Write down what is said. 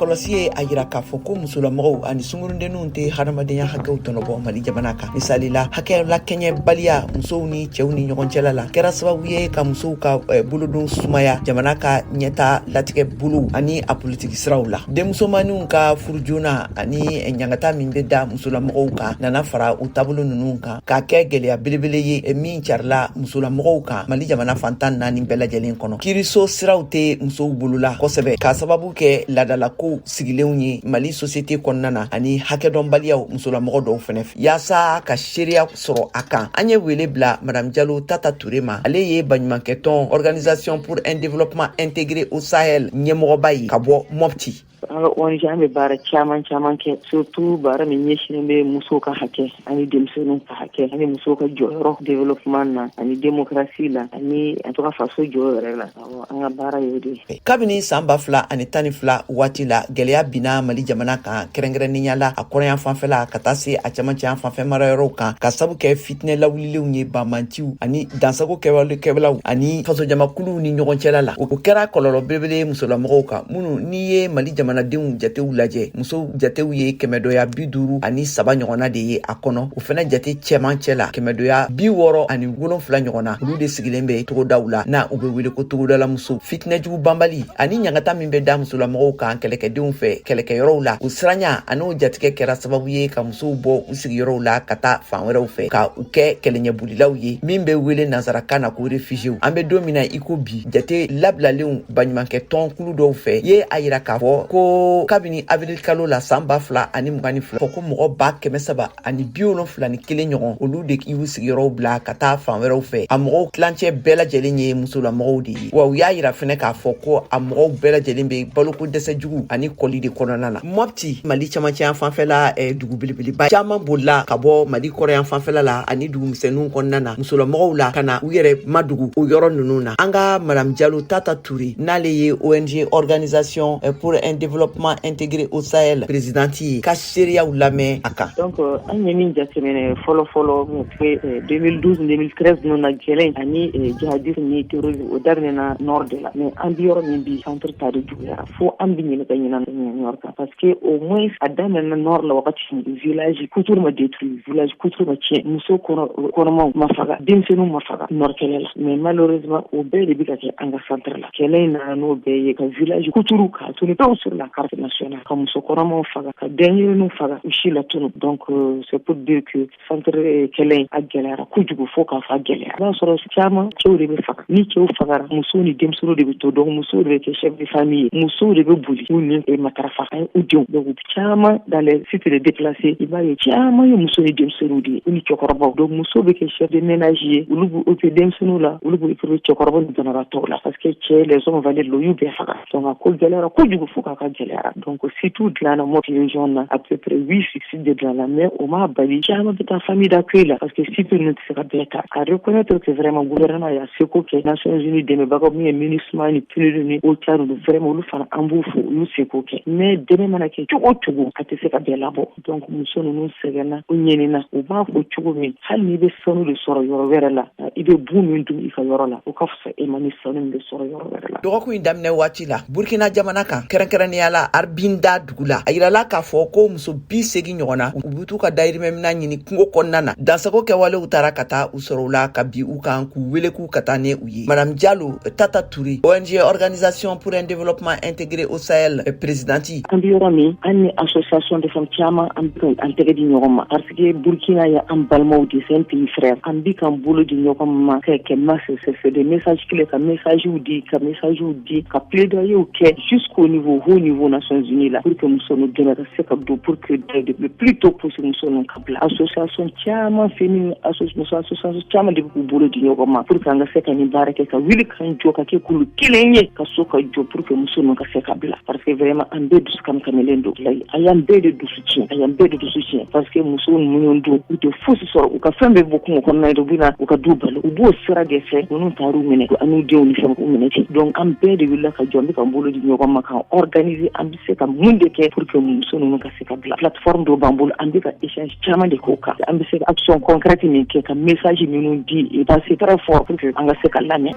kɔlɔsi ye a yira k'a fɔ ko musolamɔgɔw ani sungurundenninw tɛ hadamadenya hakɛw tɔnɔbɔ Mali jamana kan. Misali la, hakɛ lakɛɲɛbaliya musow ni cɛw ni ɲɔgɔn cɛla la kɛra sababu ye ka musow ka bolodon sumaya jamana ka ɲɛta latigɛ bolo ani a politiki siraw la. Denmusomaniw ka furujoona ani ɲangata min bɛ da musolamɔgɔw kan nana fara u taabolo ninnu kan k'a kɛ gɛlɛya belebele ye min carila musolamɔgɔw kan Mali jamana fantan 4 bɛɛ lajɛlen kɔnɔ. Kiiriso siraw tɛ musow bolola kosɛbɛ k'a sababu kɛ ladalakow sigilenw ye Mali société kɔnɔna na ani hakɛdɔnbaliyaw musolamɔgɔ dɔw fɛnɛ yaasa ka seereya sɔrɔ a kan. An ye wele bila Madame Diallo Tata Touré ma. Ale ye baɲumankɛtɔn Organisation pour un développement intégré au Sahel ɲɛmɔgɔba ye ka bɔ Mopti. ONG an bɛ baara caman kɛ, surtout baara min ɲɛsinnen bɛ musow ka hakɛ ani denmisɛnninw ka hakɛ ani musow ka jɔyɔrɔ développement na ani démocratie la ani en tout cas faso jɔyɔrɔ yɛrɛ la. An ka baara y'o de ye. Kabini san 2012 waati la gɛlɛya binna Mali jamana kan kɛrɛnkɛrɛnnenya la a kɔrɔyan fanfɛla ka taa se a cɛmancɛ an fanfɛ marayɔrɔw kan ka sabu kɛ fitinɛ lawulilenw ye banmantiw ani dansago kɛwalew ani fasojamakuluw ni ɲɔgɔn cɛla la. O kɛra kɔlɔlɔ belebele musolamɔgɔw kan minnu n'i ye Mali jamanadenw jatew lajɛ musow jatew ye 150 ani 3 ɲɔgɔnna de ye a kɔnɔ. O fɛnɛ jate cɛmancɛ la 160 ani 7 ɲɔgɔnna olu de sigilen bɛ togodaw la na u bɛ wele ko togodala muso. Fitinɛjugu banbali ani ɲangata min bɛ da musolamɔgɔw kan kɛlɛkɛdenw fɛ kɛlɛkɛyɔrɔw la o siranya an'o jatigɛ kɛra sababu ye ka musow bɔ u sigiyɔrɔw la ka taa fan wɛrɛw fɛ ka u kɛ kɛlɛɲɛbolilaw ye min bɛ wele nansarakan na ko réfugiés. An bɛ don min na i ko bi jate labilalenw baɲumankɛtɔn kulu dɔw fɛ ye a yira k'a fɔ ko kabini avril kalo la san 2022 fɔ ko mɔgɔ 370 ani 71 ɲɔgɔn olu de y'u sigiyɔrɔw bila ka taa fan wɛrɛw fɛ. A mɔgɔw tilancɛ bɛɛ lajɛlen ye musolamɔgɔw de ye wa u y'a yira fɛnɛ k'a fɔ ko a mɔgɔw bɛɛ lajɛlen bɛ baloko dɛsɛ jugu ani kɔli de kɔnɔna na. Mopti Mali cɛmancɛ fanfɛla dugu belebeleba caman bolila ka bɔ Mali kɔrɔyan fanfɛla la ani dugu misɛnninw kɔnɔna na musolamɔgɔw la ka na u yɛrɛ madugu o yɔrɔ ninnu na. An ka Madame Diallo Tata Touré n'ale ye ONG Organisation pour un développement intégré au Sahel présidenti ka seereyaw lamɛn a kan. Donc an ye min jateminɛ fɔlɔ 2012-2013 ninnu na gɛlɛn ani jihadisme ni terrorisme o daminɛna nord de la mais an bi yɔrɔ min bi centre ta de juguyara fo an bi ɲini ka ɲinɛ nord kan parce que au moins a daminɛna nord la wagati min village couture ma détruit village couture ma tiɲɛ muso kɔnɔmaw ma faga denmisɛnninw ma faga nord kɛlɛ la mais malheureusement o bɛɛ de bi ka kɛ an ka centre la kɛlɛ in nana n'o bɛɛ ye ka village couture ka tuni tɔw sur la carte nationale ka muso kɔnɔmaw faga ka denɲɛrɛninw faga u si la tunu donc c'est pour dire que centre kɛlɛ in a gɛlɛyara kojugu fo k'a fɔ a gɛlɛyara. I b'a sɔrɔ caman cɛw de bɛ faga ni cɛw fagara musow ni denmisɛnninw de bɛ to donc musow de bɛ kɛ chef de famille ye musow de bɛ boli u ni matarafa u denw donc caman dans les sites de déplacés i b'a ye caman ye muso ni denmisɛnninw de ye u ni cɛkɔrɔbaw donc musow bɛ kɛ chef de ménage ye olu b'u occuper denmisɛnninw la olu b'u occuper cɛkɔrɔbaw ni banabaatɔw la parce que cɛ les hommes valent l'eau y'u bɛɛ faga donc a ko gɛlɛyara kojugu fo k'a ka gɛlɛyara donc surtout dilanna Mopti région na à peu près 8 sites de dilanna mais o ma bali caman bɛ taa famille d'accueil la parce que site ninnu tɛ se ka bɛɛ ta à reconnaître que vraiment gouvernement y'a seko kɛ Nations Unies dɛmɛbagaw min ye MINUSMA ni PNUD ni OCHA ninnu vraiment olu fana an b'u fo olu seko kɛ mais dɛmɛ mana kɛ cogo o cogo a tɛ se ka bɛɛ labɔ donc muso ninnu sɛgɛnna u ɲinina u b'a fɔ cogo min hali n'i bɛ sanu de sɔrɔ yɔrɔ wɛrɛ la i bɛ bu min dun i ka yɔrɔ la o ka fisa e ma ni sanu min bɛ sɔrɔ yɔrɔ wɛrɛ la. Dɔgɔkun in daminɛ waati la Burkina jamana kan kɛrɛnkɛrɛnnenya la Arbinda dugu la a yirala k'a fɔ ko muso 80 ɲɔgɔnna u bɛ t'u ka dayirimɛmina ɲini kungo kɔnɔna na dansago kɛwalew taara ka taa u sɔrɔ u la ka bi u kan k'u wele k'u ka taa ni u ye. Madame Diallo Tata Touré ONG Organisation pour un développement intégré au Sahel présidenti. An bi yɔrɔ min an ni association de femmes caman an bi an tɛgɛ di ɲɔgɔn ma parce que Burkina ye an balimaw de c'est un pays frère an bi kan bolo di ɲɔgɔn ma kɛ masse c'est des messages clés ka messages di ka plaidoyer kɛ jusqu'au niveau haut niveau Nations Unies la pour que muso nu dɛmɛ ka se ka don pour que le plus tôt possible muso nu ka bila association caman féminine association caman de b'u bolo di ɲɔgɔn ma pour que an ka se ka nin baara kɛ ka wuli k'an jɔ ka kɛ kulu kelen ye ka so ka jɔ pour que muso nu ka se ka bila parce que vraiment an bɛɛ dusu kamelen don a y'an bɛɛ de dusu tiɲɛ parce que muso minnu don u tɛ fosi sɔrɔ u ka fɛn bɛɛ bɔ kungo kɔnɔna ye u bɛna u ka du balo u b'o sira de fɛ ninnu taar'u minɛ an'u denw ni fɛnw minɛ ten donc an bɛɛ de wulila ka jɔ an bɛ ka bolo di ɲɔgɔn ma k'an organiser an bɛ se ka mun de kɛ pour que muso ninnu ka se ka bila plateforme dɔ b'an bolo an bɛ ka échange caman de k'o kan an bɛ se ka action concrète min kɛ ka message minnu di et c'est très fort pour que an ka se ka lamɛn.